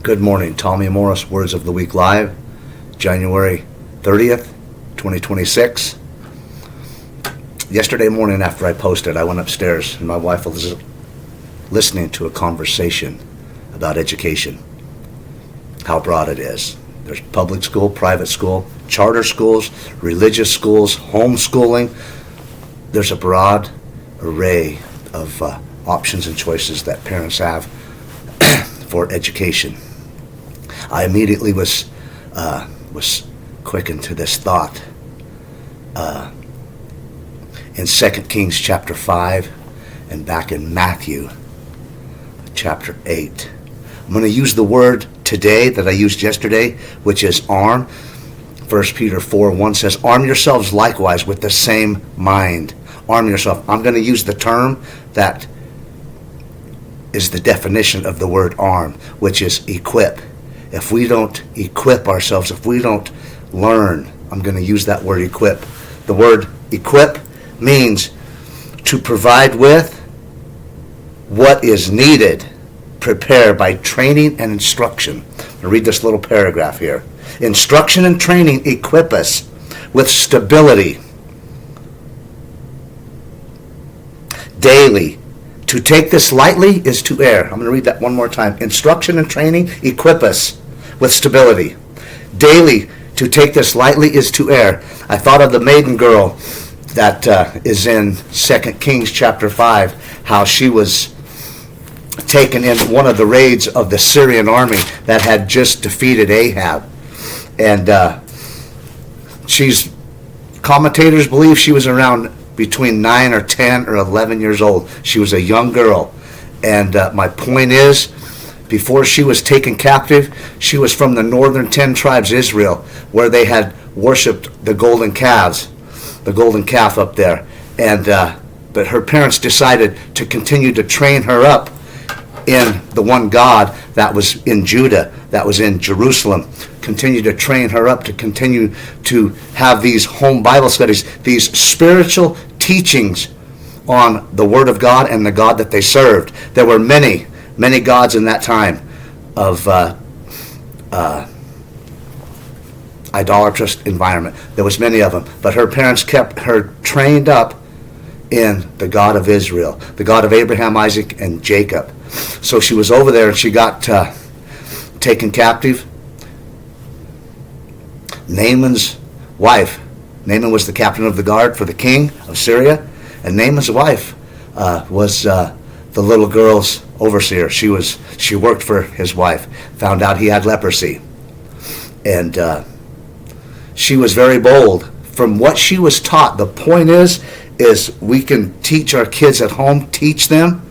Good morning. Tommy Morris, Words of the Week Live, January 30th, 2026. Yesterday morning after I posted, I went upstairs and my wife was listening to a conversation about education, how broad it is. There's public school, private school, charter schools, religious schools, homeschooling. There's a broad array of options and choices that parents have for education. I immediately was quickened to this thought in 2 Kings chapter 5 and back in Matthew chapter 8. I'm going to use the word today that I used yesterday, which is arm. 1 Peter 4:1 says, arm yourselves likewise with the same mind. Arm yourself. I'm going to use the term that is the definition of the word arm, which is equip. If we don't equip ourselves, if we don't learn, I'm going to use that word equip. The word equip means to provide with what is needed, prepare by training and instruction. I'll read this little paragraph here. Instruction and training equip us with stability daily. To take this lightly is to err. I'm going to read that one more time. Instruction and training equip us with stability. Daily, to take this lightly is to err. I thought of the maiden girl that is in 2 Kings chapter 5, how she was taken in one of the raids of the Syrian army that had just defeated Ahab. And commentators believe she was around between 9 or 10 or 11 years old. She was a young girl. And my point is, before she was taken captive, she was from the northern 10 tribes, Israel, where they had worshipped the golden calves, the golden calf up there. And but her parents decided to continue to train her up in the one God that was in Judah, that was in Jerusalem. Continue to train her up to continue to have these home Bible studies, these spiritual teachings on the Word of God and the God that they served. There were many gods in that time of idolatrous environment. There was many of them, but her parents kept her trained up in the God of Israel, the God of Abraham, Isaac, and Jacob. So she was over there and she got taken captive. Naaman's wife, Naaman was the captain of the guard for the king of Syria, and Naaman's wife was the little girl's overseer. She worked for his wife, found out he had leprosy, and she was very bold. From what she was taught, the point is we can teach our kids at home, teach them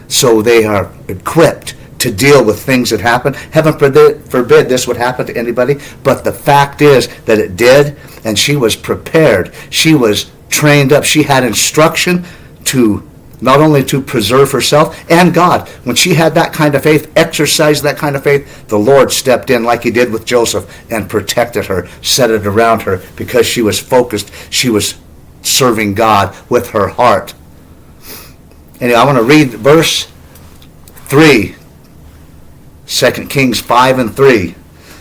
so they are equipped to deal with things that happen. Heaven forbid this would happen to anybody, but the fact is that it did, and she was prepared. She was trained up. She had instruction to not only to preserve herself and God. When she had that kind of faith, exercised that kind of faith, the Lord stepped in like he did with Joseph and protected her, set it around her, because she was focused. She was serving God with her heart. Anyway, I want to read verse 3, 2 Kings 5 and 3.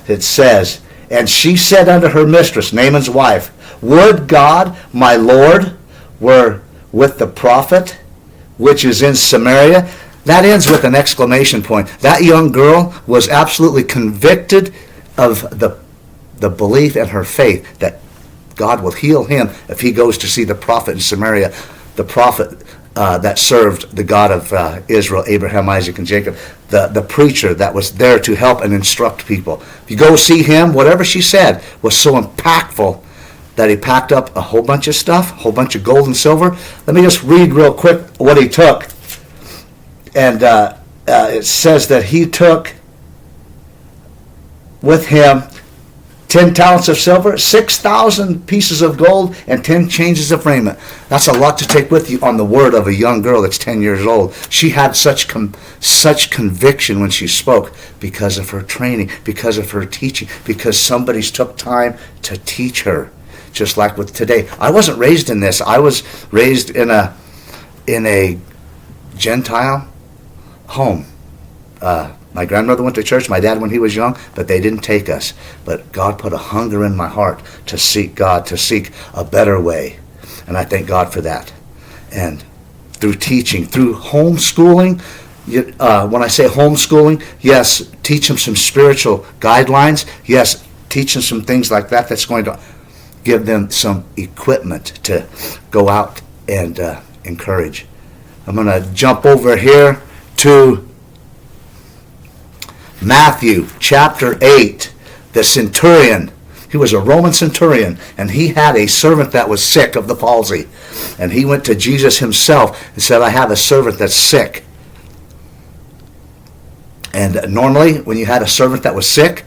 It says, and she said unto her mistress, Naaman's wife, would God, my Lord, were with the prophet which is in Samaria. That ends with an exclamation point. That young girl was absolutely convicted of the belief and her faith that God will heal him if he goes to see the prophet in Samaria, the prophet that served the God of Israel, Abraham, Isaac, and Jacob, the preacher that was there to help and instruct people. If you go see him, whatever she said was so impactful that he packed up a whole bunch of stuff, a whole bunch of gold and silver. Let me just read real quick what he took. And it says that he took with him 10 talents of silver, 6,000 pieces of gold, and 10 changes of raiment. That's a lot to take with you on the word of a young girl that's 10 years old. She had such conviction when she spoke because of her training, because of her teaching, because somebody's took time to teach her. Just like with today. I wasn't raised in this. I was raised in a Gentile home. My grandmother went to church, my dad when he was young, but they didn't take us. But God put a hunger in my heart to seek God, to seek a better way. And I thank God for that. And through teaching, through homeschooling, when I say homeschooling, yes, teach them some spiritual guidelines. Yes, teach them some things like that that's going to give them some equipment to go out and encourage. I'm going to jump over here to Matthew chapter 8. The centurion, he was a Roman centurion, and he had a servant that was sick of the palsy. And he went to Jesus himself and said, I have a servant that's sick. And normally, when you had a servant that was sick,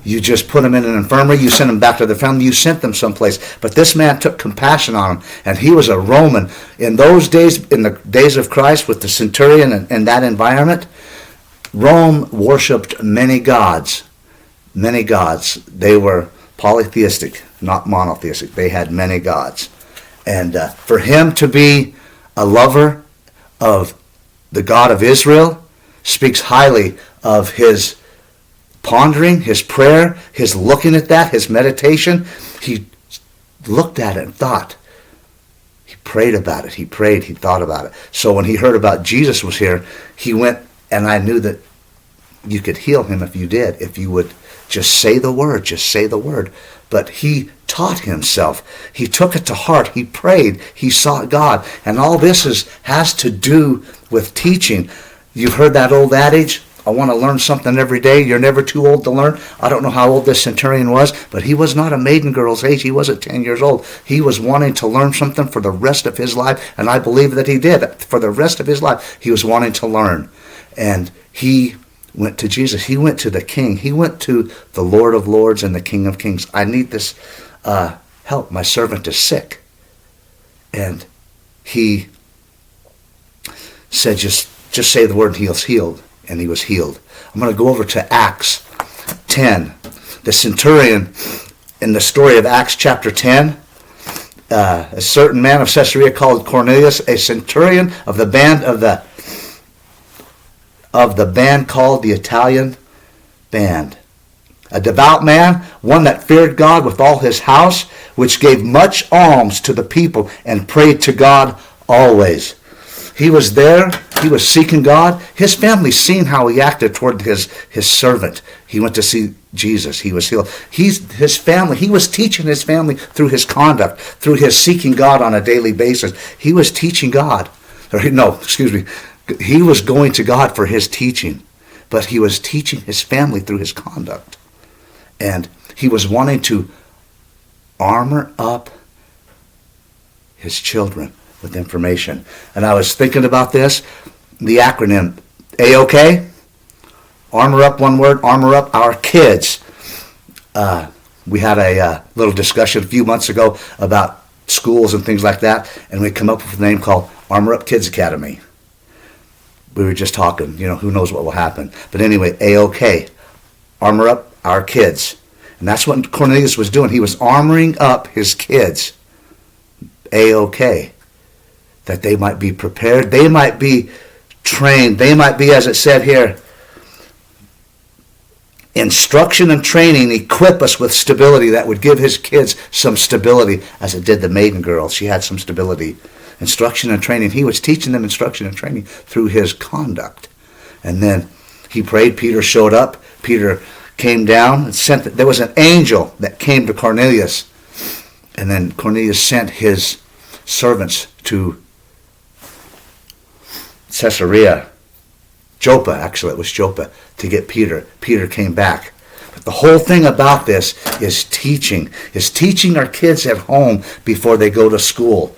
you just put him in an infirmary, you sent him back to their family, you sent them someplace. But this man took compassion on him, and he was a Roman. In those days, in the days of Christ, with the centurion and that environment, Rome worshipped many gods. Many gods. They were polytheistic, not monotheistic. They had many gods. And for him to be a lover of the God of Israel speaks highly of his pondering, his prayer, his looking at that, his meditation. He looked at it and thought. He prayed about it. He prayed. He thought about it. So when he heard about Jesus was here, he went, and I knew that you could heal him if you did, if you would just say the word, just say the word. But he taught himself. He took it to heart. He prayed. He sought God. And all this has to do with teaching. You've heard that old adage, I want to learn something every day. You're never too old to learn. I don't know how old this centurion was, but he was not a maiden girl's age. He wasn't 10 years old. He was wanting to learn something for the rest of his life, and I believe that he did. For the rest of his life, he was wanting to learn. And he went to Jesus. He went to the King. He went to the Lord of Lords and the King of Kings. I need this help. My servant is sick. And he said, just say the word and he was healed. And he was healed. I'm going to go over to Acts 10. The centurion in the story of Acts chapter 10, a certain man of Caesarea called Cornelius, a centurion of the band called the Italian Band. A devout man, one that feared God with all his house, which gave much alms to the people and prayed to God always. He was there. He was seeking God. His family seen how he acted toward his servant. He went to see Jesus. He was healed. He was teaching his family through his conduct, through his seeking God on a daily basis. He was teaching God. He was going to God for his teaching, but he was teaching his family through his conduct. And he was wanting to armor up his children with information. And I was thinking about this, the acronym AOK, armor up, one word, armor up our kids. We had a little discussion a few months ago about schools and things like that, and we come up with a name called Armor Up Kids Academy. We were just talking, who knows what will happen. But anyway, AOK, armor up our kids. And that's what Cornelius was doing. He was armoring up his kids. AOK. That they might be prepared. They might be trained. They might be, as it said here, instruction and training equip us with stability that would give his kids some stability, as it did the maiden girl. She had some stability. Instruction and training. He was teaching them instruction and training through his conduct. And then he prayed. Peter showed up. Peter came down and there was an angel that came to Cornelius. And then Cornelius sent his servants to Caesarea. Joppa, actually it was Joppa, to get Peter. Peter came back. But the whole thing about this is teaching. Is teaching our kids at home before they go to school.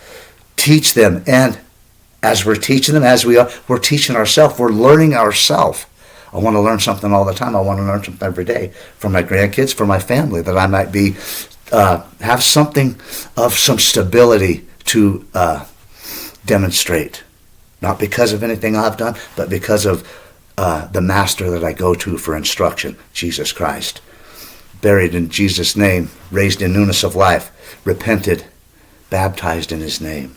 Teach them, and as we're teaching them, we're teaching ourselves. We're learning ourselves. I want to learn something all the time. I want to learn something every day from my grandkids, for my family, that I might be have something of some stability to demonstrate. Not because of anything I've done, but because of the master that I go to for instruction, Jesus Christ. Buried in Jesus' name, raised in newness of life, repented, baptized in his name.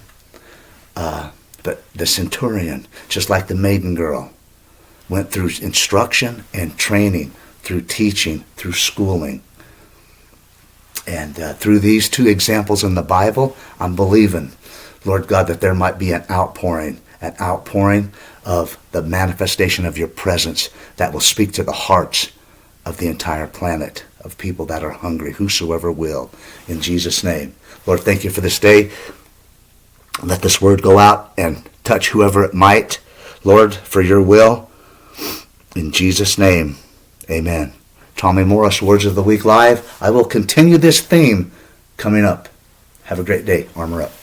But the centurion, just like the maiden girl, went through instruction and training, through teaching, through schooling. And through these two examples in the Bible, I'm believing, Lord God, that there might be an outpouring of the manifestation of your presence that will speak to the hearts of the entire planet, of people that are hungry, whosoever will, in Jesus' name. Lord, thank you for this day. Let this word go out and touch whoever it might, Lord, for your will. In Jesus' name, amen. Tommy Morris, Words of the Week Live. I will continue this theme coming up. Have a great day. Armor up.